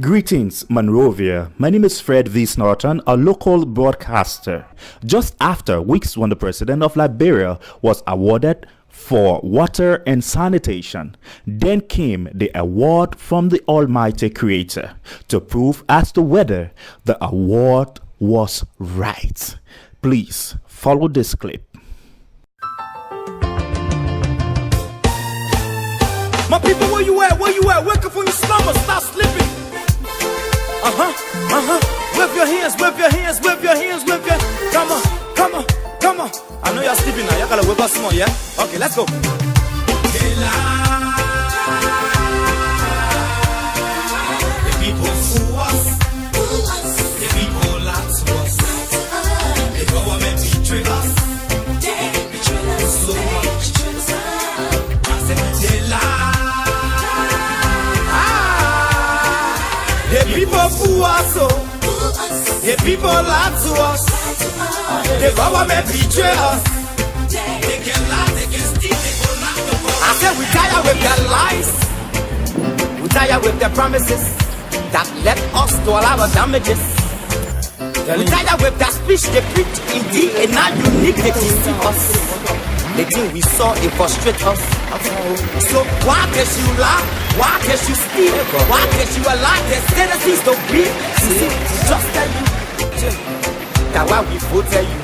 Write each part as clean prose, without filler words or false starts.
Greetings, Monrovia. My name is Fred V. Norton, a local broadcaster. Just after weeks when the president of Liberia was awarded for water and sanitation, then came the award from the Almighty Creator to prove as to whether the award was right. Please follow this clip. My people, where you at? Where you at? Wake up from your slumber, stop slipping. Whip your hands, whip your hands, whip your hands, whip your. Come on, come on, come on. I know y'all sleeping now. Y'all gotta whip us some more, yeah? Okay, let's go. The people fool us. The people lie to us. The government betray us. So much. I said they lie. The people fool us, oh. The people lie to us. The government betray us. They can lie, they can steal, they will not know. I said we tired with their lies. We tired with their promises that led us to all our damages. We tired with that speech they preach indeed, and now you need to deceive us. The thing we saw, it frustrates us. So why can't you lie? Why can't you steal? Why can't you lie? There's tendencies to be. You see, just tell you. That's why we vote tell you.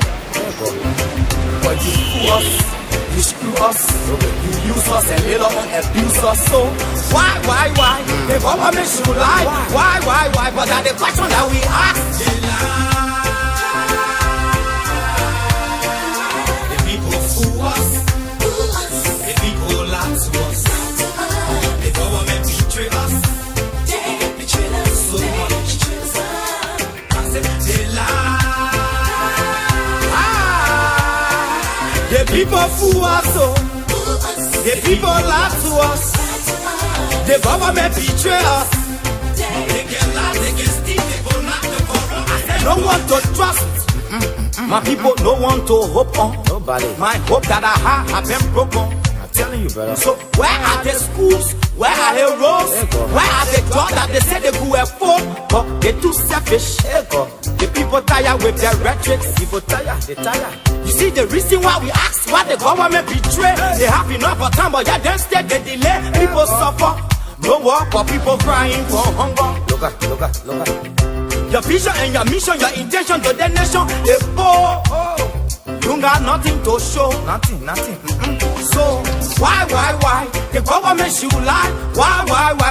But you fool us, you screw us, you use us and later on abuse us. So why? The government should lie. Why? But that's the question that we ask. The people fool us. The people lie to us. The government betray us. So much. I said they lie. The people fool us, oh. The people lie to us. The government betray us. They can lie, they can steal, they will not corrupt. No one to trust. My people, no one to hope on. Nobody. My hope that I have been broken. I'm telling you, brother. So where are the schools? Where are the roads? Where are the jobs that they say they could afford? But they're too selfish. The people tired with their rhetoric. People tired, they tired. You see the reason why we ask why the government betray. They have enough of time, but yeah, then instead they delay. People suffer. No work, but people crying for hunger. Look at. Your vision and your mission, your intention to the nation, they poor. You got nothing to show. Nothing. So why? The government should lie. Why?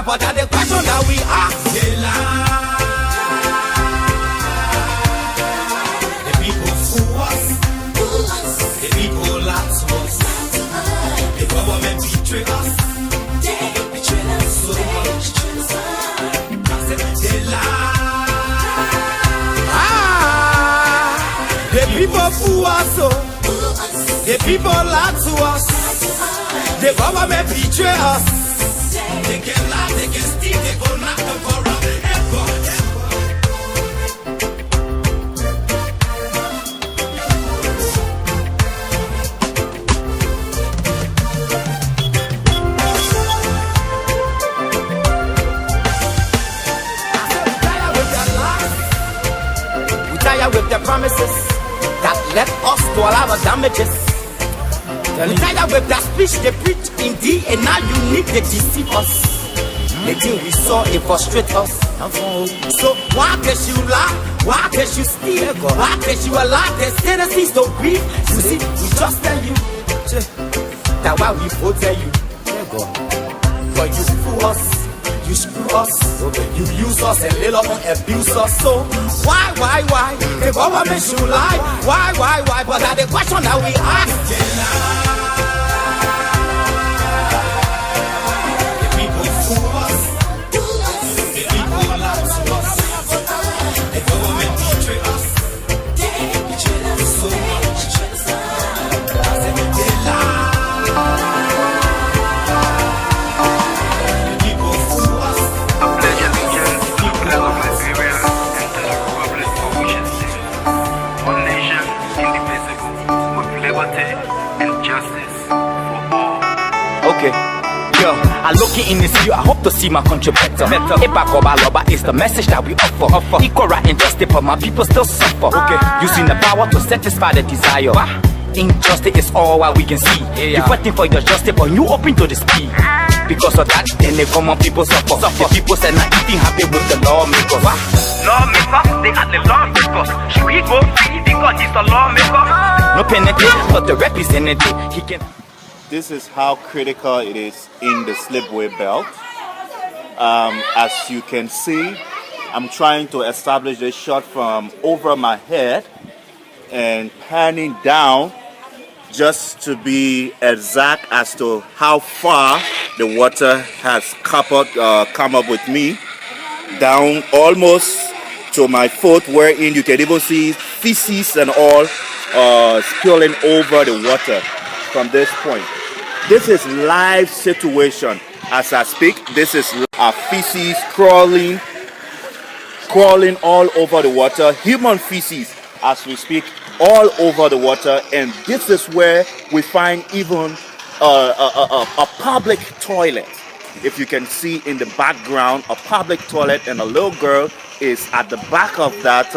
But that's the question that we ask. They lie. The people fool us. The people lie to us. The government betray us. So much. I said they lie. The people fool us, oh. The people lie to us. The government betray us. They can lie, they can steal, they go knock the corrupt. We tired with their promises that led us to all our damages. We tired with that speech they preach indeed, and now you need to deceive us. The thing we saw, it frustrates us. So why can't you lie? Why can't you steal? Why can't you lie? There's tendencies to grieve. You see, we just tell you. That's why we both tell you. But you fool us. You screw us, you use us and later on abuse us. So why? The government should lie. Why? But that's the question that we ask. The people fool us. The people lie to us. The government betray us. So much. I said they lie. Liberty and justice. By looking in this view, I hope to see my country better. Ipakoba Loba is the message that we offer. Equal right and justice, but my people still suffer. Using the power to satisfy the desire. Injustice is all what we can see. You're fighting for your justice, but you open to the speed. Because of that, then the common people suffer. The people say not eating happy with the lawmakers. Lawmakers, they are the lawmakers. Should we go free because he's a lawmaker? No penalty, but the representative, he can. This is how critical it is in the slipway belt. As you can see, I'm trying to establish this shot from over my head and panning down just to be exact as to how far the water has come up with me, down almost to my foot, wherein you can even see feces and all spilling over the water from this point. This is live situation as I speak. This is feces crawling all over the water, human feces as we speak, all over the water. And this is where we find even a public toilet. If you can see in the background, a public toilet, and a little girl is at the back of that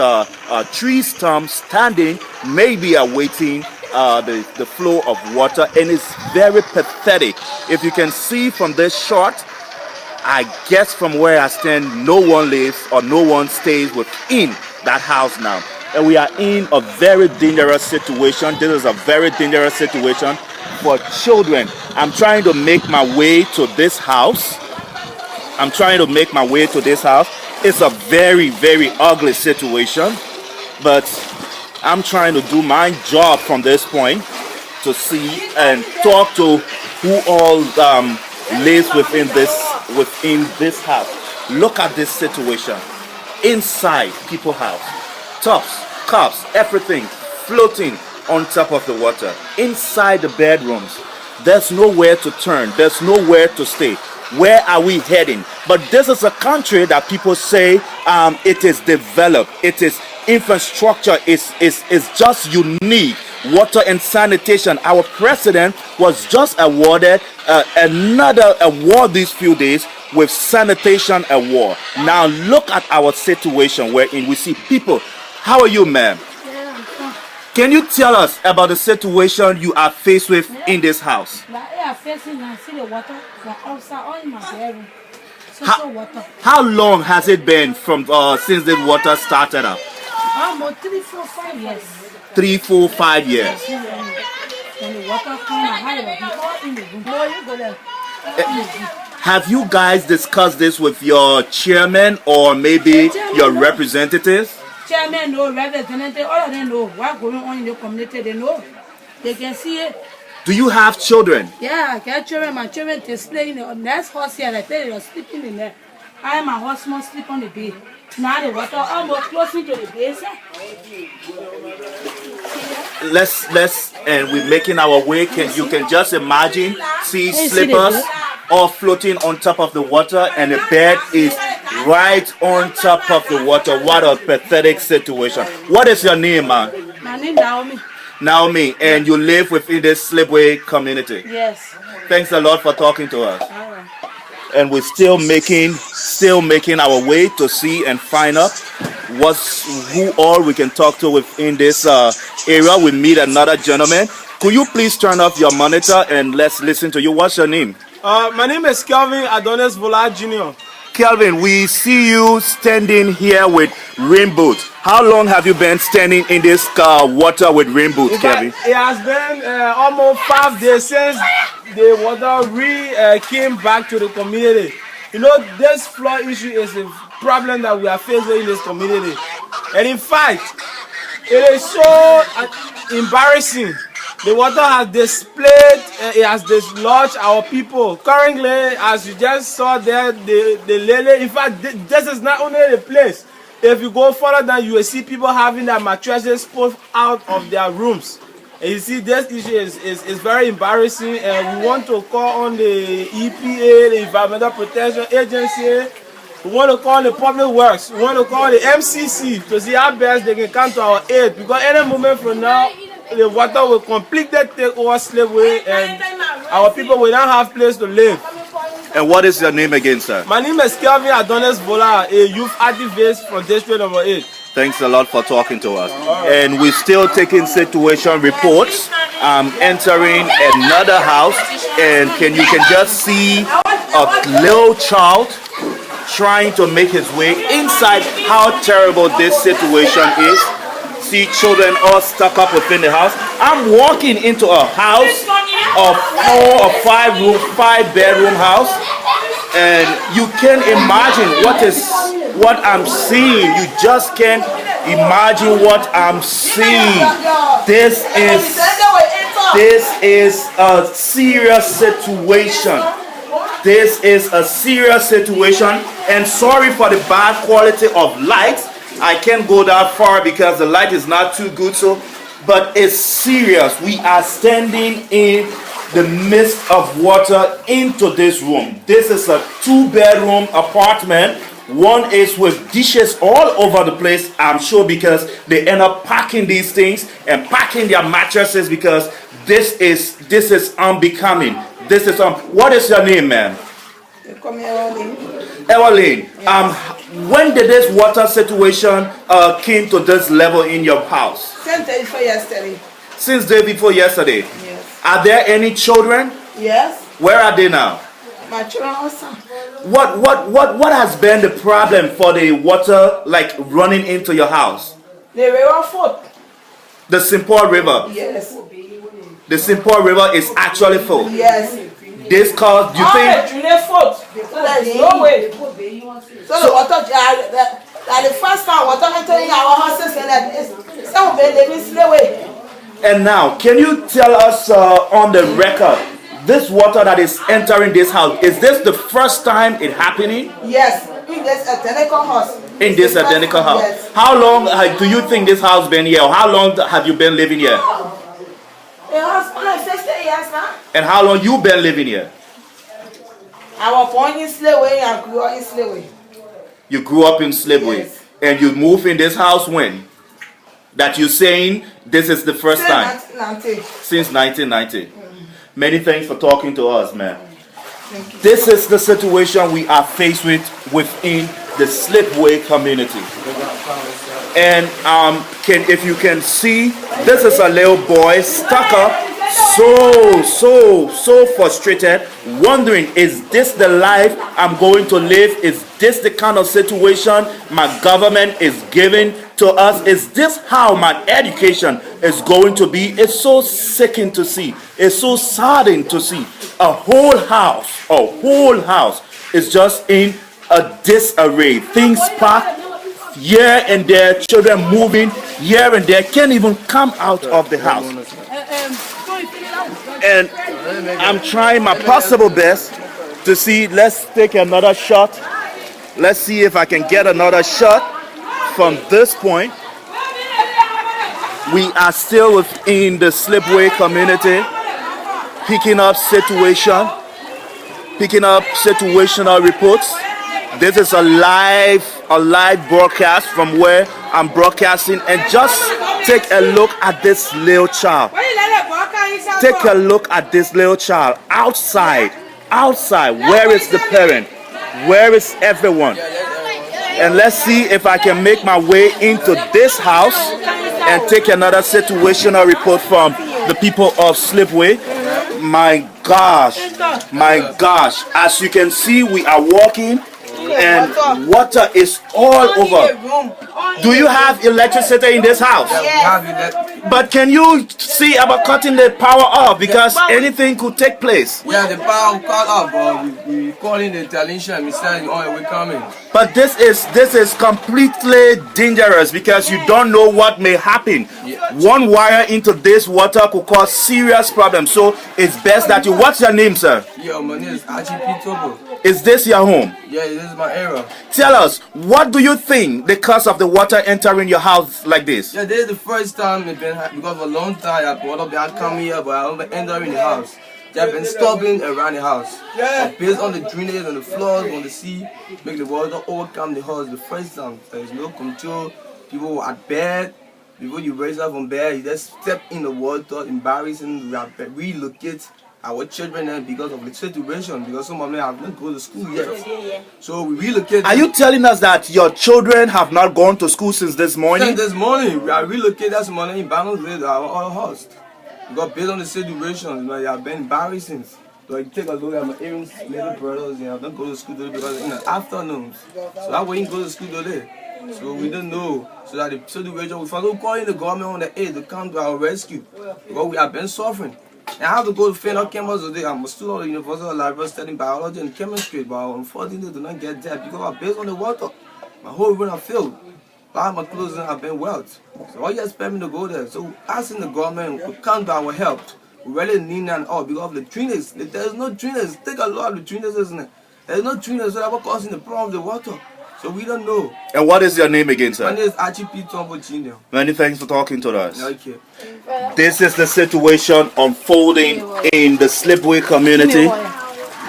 tree stump standing, maybe awaiting the flow of water. And it's very pathetic. If you can see from this shot, I guess from where I stand, no one lives or no one stays within that house now. And we are in a very dangerous situation. This is a very dangerous situation for children. I'm trying to make my way to this house. It's a very, very ugly situation. But I'm trying to do my job from this point to see and talk to who all lives within this house. Look at this situation. Inside people's house. Tubs, cups, everything floating on top of the water. Inside the bedrooms, there's nowhere to turn. There's nowhere to stay. Where are we heading? But this is a country that people say it is developed. It is infrastructure is just unique. Water and sanitation. Our president was just awarded another award these few days with sanitation award. Now look at our situation wherein we see people. How are you, ma'am? Can you tell us about the situation you are faced with in this house? How long has it been from since the water started up? 3, 4, 5 years. 3, 4, 5 years. Have you guys discussed this with your chairman or maybe your representatives? Chairman, no, representative, all of them know what's going on in the community. They know. They can see it. Do you have children? Yeah, I got children. My children is playing in the next horse here. I tell you, they're sleeping in there. I and my husband sleep on the bed. Now the water almost closing to the base. Let's and we're making our way. You can just imagine, see slippers all floating on top of the water, and the bed is right on top of the water. What a pathetic situation. What is your name, man? My name is Naomi. Naomi, and you live within this slipway community. Yes. Thanks a lot for talking to us. All right. And we're still making our way to see and find out who all we can talk to within this area. We meet another gentleman. Could you please turn off your monitor and let's listen to you? What's your name? My name is Kelvin Adonis Vola Jr. Kelvin, we see you standing here with rain boots. How long have you been standing in this water with rain boots, Kelvin? It has been almost 5 days since the water came back to the community. You know, this flood issue is a problem that we are facing in this community. And in fact, it is so embarrassing. The water has displayed, it has dislodged our people. Currently, as you just saw there, the lady, in fact, this is not only the place. If you go further down, you will see people having their mattresses pulled out of their rooms. And you see, this issue is very embarrassing, and we want to call on the EPA, the Environmental Protection Agency. We want to call the Public Works. We want to call the MCC to see how best they can come to our aid. Because any moment from now, the water will completely take over Slipway, and our people will not have place to live. And what is your name again, sir? My name is Kelvin Adonis Bola, a youth activist from District Number 8. Thanks a lot for talking to us. And we're still taking situation reports. I'm entering another house, and you can just see a little child trying to make his way inside. How terrible this situation is. See children all stuck up within the house. I'm walking into a house, a 4 or 5 room, 5 bedroom house, and you can imagine what I'm seeing. You just can't imagine what I'm seeing. This is a serious situation. This is a serious situation, and sorry for the bad quality of light. I can't go that far because the light is not too good, but it's serious. We are standing in the midst of water into this room. This is a 2-bedroom apartment. One is with dishes all over the place, I'm sure, because they end up packing these things and packing their mattresses, because this is unbecoming. What is your name, ma'am? Evelyn. When did this water situation came to this level in your house? Since day before yesterday. Since day before yesterday? Yes. Are there any children? Yes. Where are they now? My children also. What has been the problem for the water running into your house? The river foot. The Simple River? Yes. The Simple River is actually full? Yes. This caused, you think? So there's no way. So the water, the first time water entering our houses, and some of them living slowly. And now, can you tell us on the record, this water that is entering this house, is this the first time it happening? Yes, in this identical house. In this identical house? Yes. How long do you think this house been here? Or how long have you been living here? It has been like 60 years now. And how long you been living here? I was born in Sleway and grew up in Sleway. You grew up in Slipway. Yes. And you moved in this house when? That you're saying this is the first time? Since 1990. Many thanks for talking to us, man. This is the situation we are faced with within the Slipway community. And if you can see, this is a little boy stuck up, so frustrated, wondering, is this the life I'm going to live? Is this the kind of situation my government is giving to us? Is this how my education is going to be? It's so sickening to see. It's so saddening to see. A whole house is just in a disarray. Things packed here and there, children moving here and there, can't even come out of the house. And I'm trying my possible best to see. Let's take another shot. Let's see if I can get another shot from this point. We are still within the Slipway community, picking up situational reports. This is a live broadcast from where I'm broadcasting, and just take a look at this little child. Take a look at this little child outside. Where is the parent? Where is everyone? And let's see if I can make my way into this house and take another situational report from the people of Slipway. My gosh, as you can see, we are walking and water is all over. Do you have electricity in this house? But can you see about cutting the power off, because anything could take place? Yeah, the power cut off, but we calling the technician, we saying, oh, we're coming. But this is completely dangerous, because you don't know what may happen. One wire into this water could cause serious problems. So it's best that you. What's your name, sir? Yeah, my name is Tobo. Is this your home? Yeah, this is my area. Tell us, what do you think the cause of the water entering your house like this? Yeah, this is the first time it's been, because for a long time I've water been coming here, but I haven't entering the house. They've been stopping around the house. But based on the drainage and the floors on the sea, make the water overcome the house the first time. There is no control. People were at bed. Before you raise up from bed, you just step in the water, embarrassing, relocate. our children there because of the situation, because some of them have not gone to school yet. So we relocate. Are you telling us that your children have not gone to school since this morning? Since this morning, we are relocated this morning in Bangladesh, our house. Because based on the situation, you know, they have been embarrassing. So you take a look at my parents, little brothers, you know, don't go to school today because in the afternoons. So that way you go to school today. So we don't know. So that the situation, we follow calling the government on the aid to come to our rescue. Because we have been suffering. And I have to go to Fenner campus today. I'm a student at the University of Liberia studying biology and chemistry, but unfortunately I do not get that because I'm based on the water. My whole room I filled. All my clothes have been wet. So why you expect me to go there? So asking the government to come to our help. We really need that all because of the drainage. There's no drainage. Take a lot of the drainage, isn't it? There's no drainage, so that's causing the problem of the water. So we don't know. And what is your name again, sir? My name is Archie P. Tombo Jr. Many thanks for talking to us. Okay. This is the situation unfolding in the Slipway community.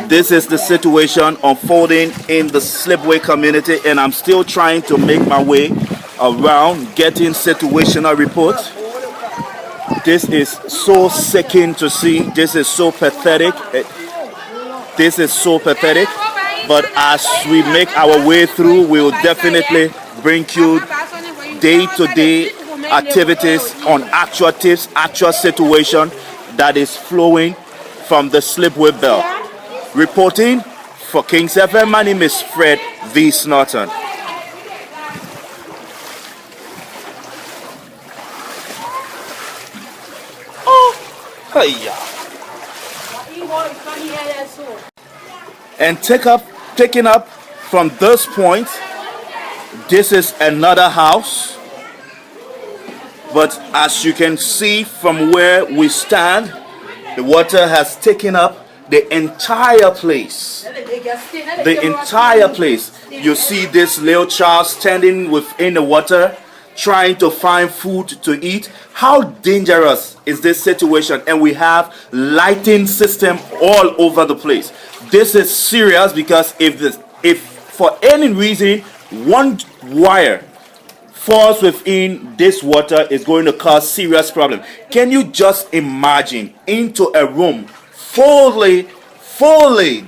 This is the situation unfolding in the Slipway community, and I'm still trying to make my way around getting situational reports. This is so sickening to see. This is so pathetic. This is so pathetic. But as we make our way through, we will definitely bring you day-to-day activities on actual tips, actual situation that is flowing from the Slipway belt. Reporting for Kings FM, my name is Fred V. Norton. And taking up from this point, this is another house. But as you can see from where we stand, the water has taken up the entire place. The entire place. You see this little child standing within the water, trying to find food to eat. How dangerous is this situation? And we have lighting system all over the place. This is serious because if for any reason one wire falls within this water, is going to cause serious problem. Can you just imagine into a room fully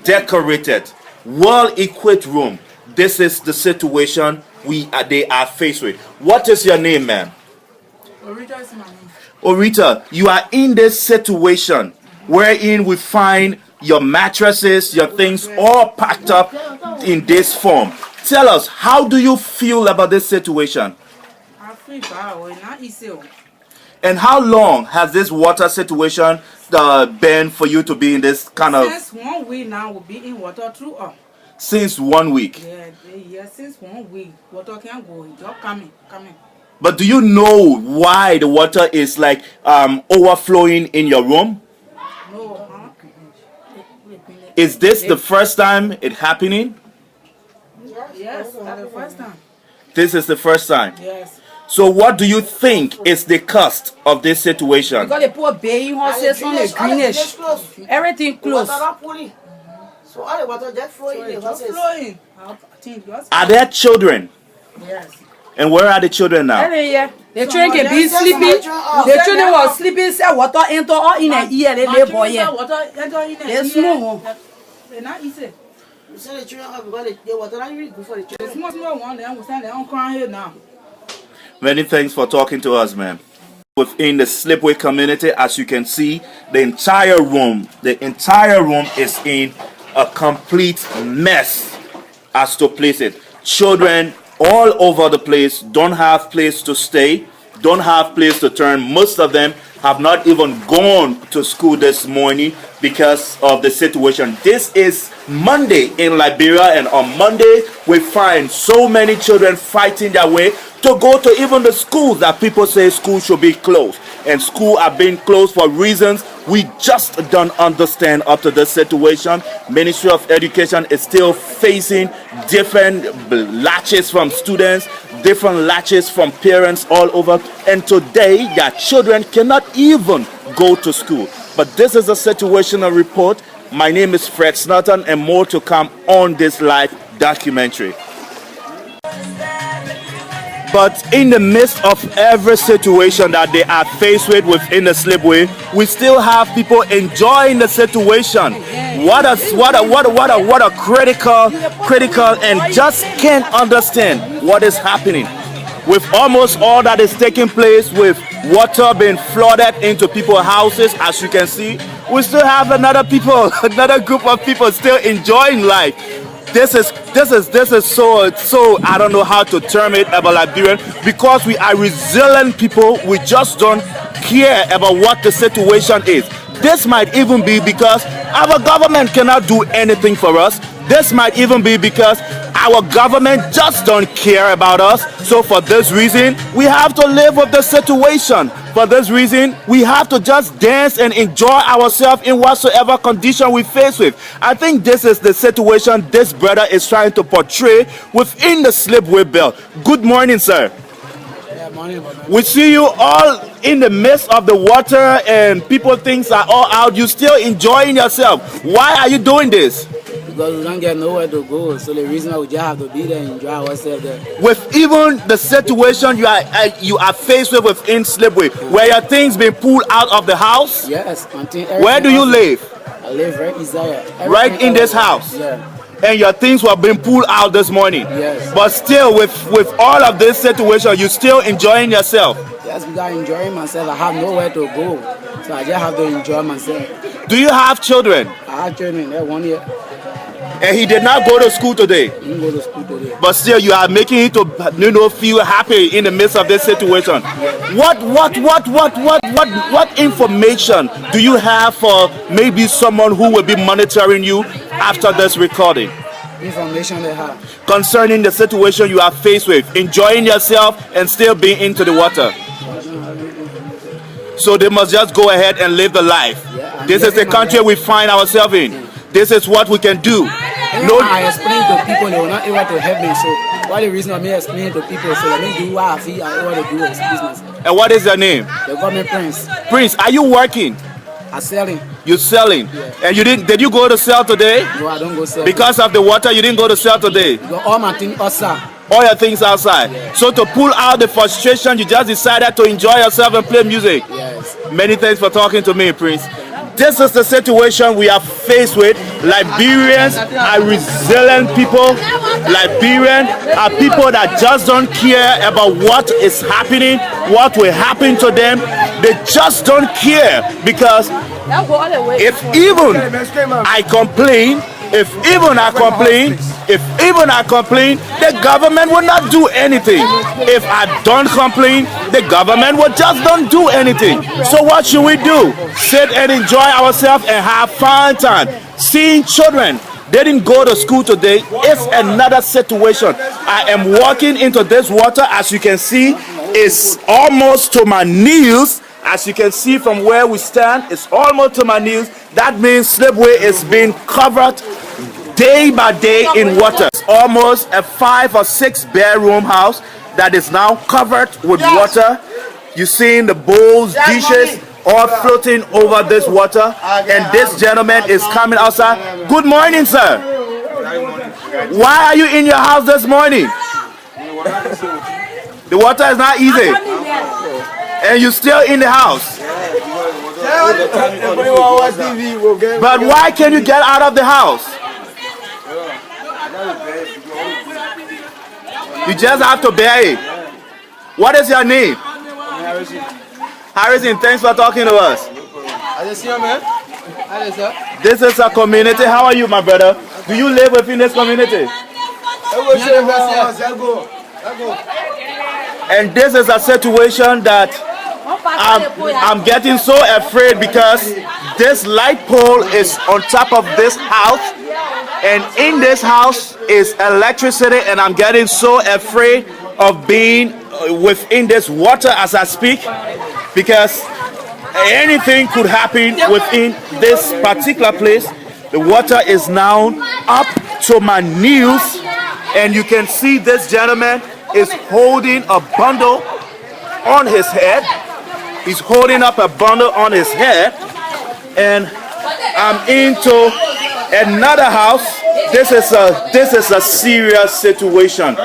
decorated, well-equipped room? This is the situation they are faced with. What is your name, ma'am? Orita is my name. Orita, you are in this situation wherein we find your mattresses, your things all packed up in this form. Tell us, how do you feel about this situation? I feel bad, not easy. And how long has this water situation been for you to be in this kind of... Since 1 week now, we'll be in water throughout. Since 1 week? Yeah, since 1 week. Water can't go, it's just coming. But do you know why the water is like overflowing in your room? No. Is this the first time it happening? Yes, that's the first time. This is the first time? Yes. So what do you think is the cost of this situation? Because the poor baby horses on the greenish. Everything close. So all the water just flowing in the horses. Are there children? Yes. And where are the children now? The children can be sleeping. The children were sleeping, say water enter all in the ear. They live boy here. There's no one. They're not easy. You say the children have got the water not really good for the children. The small one, they understand they don't cry here now. Many thanks for talking to us, man. Within the Slipway community, as you can see, the entire room is in a complete mess as to place it. Children all over the place don't have place to stay, don't have place to turn. Most of them have not even gone to school this morning because of the situation. This is Monday in Liberia, and on Monday we find so many children fighting their way to go to even the schools that people say schools should be closed, and school are being closed for reasons we just don't understand up to this situation. Ministry of Education is still facing different latches from students, different latches from parents all over, and today their children cannot even go to school. But this is a situational report. My name is Fred Norton, and more to come on this live documentary. But in the midst of every situation that they are faced with within the slipway, we still have people enjoying the situation. What a critical, and just can't understand what is happening. With almost all that is taking place, with water being flooded into people's houses, as you can see, we still have another group of people still enjoying life. This is so I don't know how to term it about Liberian, because we are resilient people. We just don't care about what the situation is. This might even be because our government cannot do anything for us. This might even be because our government just don't care about us. So for this reason, we have to live with the situation. For this reason, we have to just dance and enjoy ourselves in whatsoever condition we face with. I think this is the situation this brother is trying to portray within the slipway belt. Good morning, sir. We see you all in the midst of the water and people things are all out. You still enjoying yourself. Why are you doing this? Because we don't get nowhere to go, so the reason why we just have to be there and enjoy ourselves there. With even the situation you are faced with within slipway, where your things been pulled out of the house. Yes. Where do you live? I live right inside. Right in this house. Yeah. And your things were being pulled out this morning. Yes. But still, with all of this situation, you still enjoying yourself. Yes, because I'm enjoying myself. I have nowhere to go, so I just have to enjoy myself. Do you have children? I have children. They're 1 year. And he did not go to school today. He didn't go to school today. But still, you are making him to feel happy in the midst of this situation. What information do you have for maybe someone who will be monitoring you after this recording? Information they have concerning the situation you are faced with, enjoying yourself and still being into the water. So they must just go ahead and live the life. This is the country we find ourselves in. This is what we can do. No, I explain to people, they were not able to help me. So what the reason of me explaining to people, so let me do what I feel I want to do is business. And what is your name? They call me Prince. Prince, are you working? I'm selling. You're selling? Yeah. And did you go to sell today? No, I don't go sell. Because of the water, you didn't go to sell today? Because all my things outside. All your things outside. Yeah. So to pull out the frustration, you just decided to enjoy yourself and play music. Yes. Many thanks for talking to me, Prince. This is the situation we are faced with. Liberians are resilient people. Liberians are people that just don't care about what is happening, what will happen to them. They just don't care, because if even I complain, the government will not do anything. If I don't complain, the government will just don't do anything. So what should we do? Sit and enjoy ourselves and have fun time. Seeing children, they didn't go to school today. It's another situation. I am walking into this water, as you can see, it's almost to my knees. As you can see from where we stand, it's almost to my knees. That means slipway is being covered day by day in water. It's almost a 5 or 6 bedroom house that is now covered with water. You're seeing the bowls, dishes, all floating over this water. And this gentleman is coming outside. Good morning, sir. Why are you in your house this morning? The water is not easy. And you're still in the house. But why can't you get out of the house? You just have to bear it. What is your name? Harrison, thanks for talking to us. This is a community. How are you, my brother? Do you live within this community? And this is a situation that I'm getting so afraid, because this light pole is on top of this house, and in this house is electricity, and I'm getting so afraid of being within this water as I speak, because anything could happen within this particular place. The water is now up to my knees, and you can see this gentleman is holding a bundle on his head. He's holding up a bundle on his head, and I'm into another house. This is a serious situation.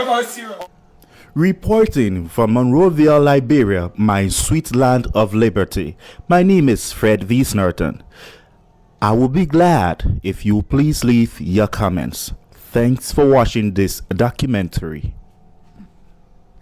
Reporting from Monrovia, Liberia, my sweet land of liberty, my name is Fred V. Norton. I will be glad if you please leave your comments. Thanks for watching this documentary.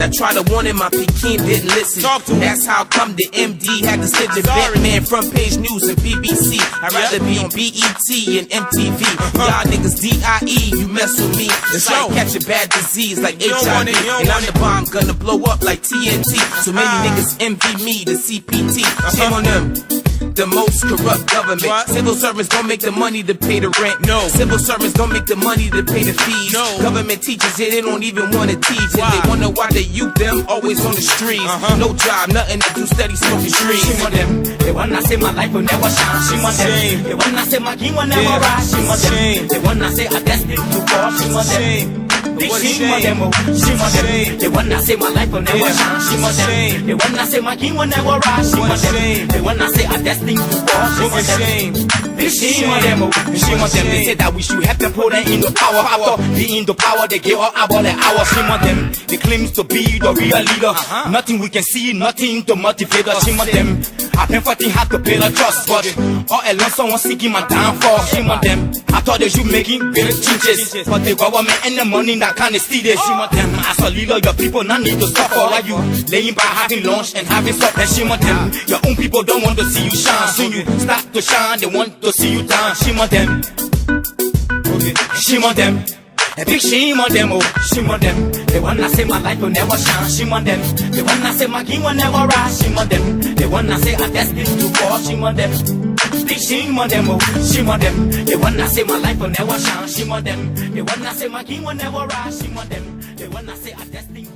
I tried to warn him, my Peking didn't listen. That's how come the MD had to sit the Batman front page news and BBC. I'd rather be on BET and MTV. Y'all niggas DIE, you mess with me. It's like catching bad disease like HIV. And I'm the bomb gonna blow up like TNT. So many niggas envy me, the CPT. Shame on them. The most corrupt government. Civil servants don't make the money to pay the rent. No. Civil servants don't make the money to pay the fees. No. Government teachers, yeah, they don't even want to teach. And they wonder why the youth, them always on the streets. No job, nothing to do, steady smoking streets. Shame on them. They wanna say my life will never shine. Shame on them. They wanna say my king will never rise. Shame on them. They wanna say I destined to fall. Shame on them. Shame on them, shame on them. They wanna say my life will never shine. Shame on them. They wanna say my king will never rise. Shame on them. They wanna say I destined to fall. Shame on them. Shame on them, shame on them. They say that we should help them put them in the power. After being in the power, they give all about the hour. Shame on them. They claims to be the real leader. Nothing we can see, nothing to motivate us. Shame on them. I've been fighting hard to build a trust, but all along someone seeking my downfall. Shame on them. I thought they should making big changes, but the government and the money that can't steal it. Shame on them. As a leader, your people not need to suffer. Why you laying by having lunch and having supper? Shame on them. Your own people don't want to see you shine. Soon you start to shine, they want to see you down. Shame on them. Shame on them. A big shame on them, oh, shame on them. They wanna say my life will never shine, shame on them. They wanna say my king will never rise, shame on them. They wanna say I destined to fall, shame on them. Big shame on them, oh, shame on them. They wanna say my life will never shine, shame on them. They wanna say my king will never rise, shame on them. They wanna say I destined